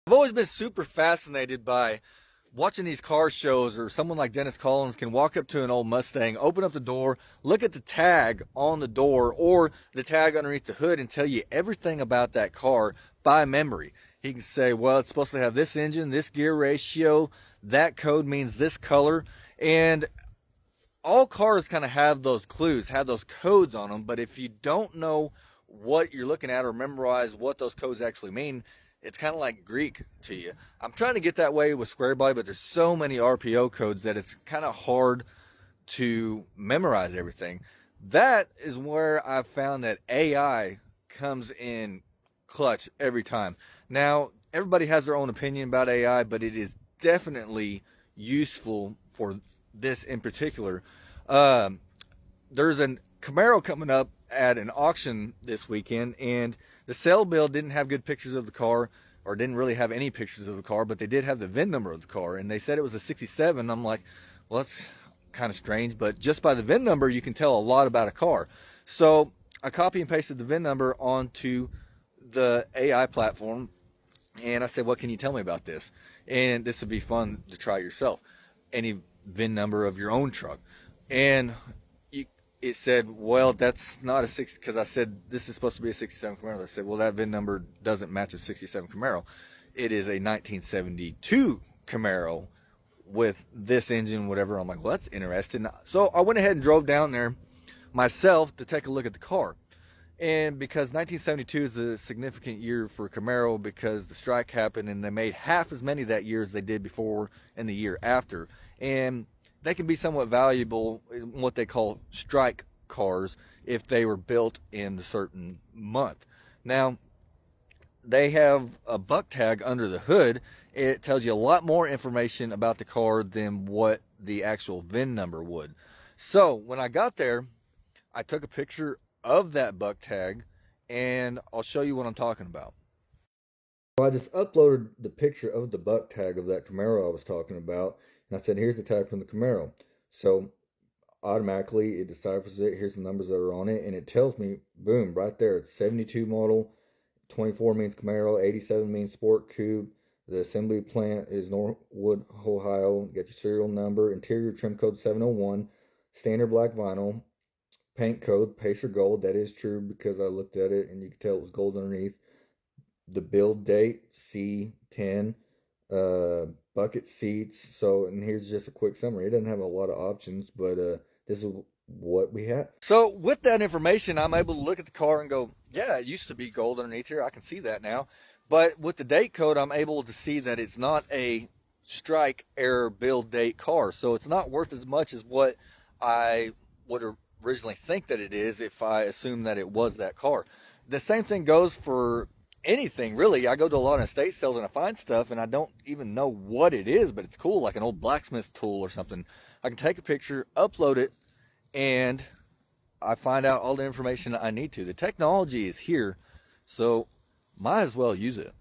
I've always been super fascinated by watching these car shows, or someone like Dennis Collins can walk up to an old Mustang, open up the door, look at the tag on the door or the tag underneath the hood and tell you everything about that car by memory. He can say, well, it's supposed to have this engine, this gear ratio, that code means this color. And all cars kind of have those clues, have those codes on them, but if you don't know what you're looking at or memorize what those codes actually mean, it's kind of like Greek to you. I'm trying to get that way with Square Body, but there's so many RPO codes that it's kind of hard to memorize everything. That is where I've found that AI comes in clutch every time. Now, everybody has their own opinion about AI, but it is definitely useful for this in particular. There's a Camaro coming up at an auction this weekend, and the sale bill didn't have good pictures of the car, or didn't really have any pictures of the car, but they did have the VIN number of the car, and they said it was a 67. I'm like, well, that's kind of strange, but just by the VIN number, you can tell a lot about a car. So I copy and pasted the VIN number onto the AI platform, and I said, what can you tell me about this? And this would be fun to try yourself. Any VIN number of your own truck. And it said, well, that's not a 60, because I said this is supposed to be a 67 Camaro. I said, well, that VIN number doesn't match a 67 Camaro. It is a 1972 Camaro with this engine, whatever. I'm like, well, that's interesting. So I went ahead and drove down there myself to take a look at the car. And because 1972 is a significant year for Camaro, because the strike happened and they made half as many that year as they did before and the year after. And they can be somewhat valuable in what they call strike cars if they were built in a certain month. Now, they have a buck tag under the hood. It tells you a lot more information about the car than what the actual VIN number would. So when I got there, I took a picture of that buck tag, and I'll show you what I'm talking about. So I just uploaded the picture of the buck tag of that Camaro I was talking about, and I said, here's the tag from the Camaro. So automatically it deciphers it. Here's the numbers that are on it, and it tells me, boom, right there, it's 72 model, 24 means Camaro, 87 means Sport Coupe. The assembly plant is Norwood, Ohio. Get your serial number, interior trim code 701, standard black vinyl, paint code Pacer Gold. That is true because I looked at it and you could tell it was gold underneath. The build date C10, bucket seats. So, and here's just a quick summary. It doesn't have a lot of options, but this is what we have. So with that information, I'm able to look at the car and go, yeah, it used to be gold underneath here. I can see that now. But with the date code, I'm able to see that it's not a strike error build date car. So it's not worth as much as what I would originally think that it is if I assume that it was that car. The same thing goes for anything, really. I go to a lot of estate sales and I find stuff and I don't even know what it is, but it's cool, like an old blacksmith tool or something. I can take a picture, upload it, and I find out all the information I need to. The technology is here, so might as well use it.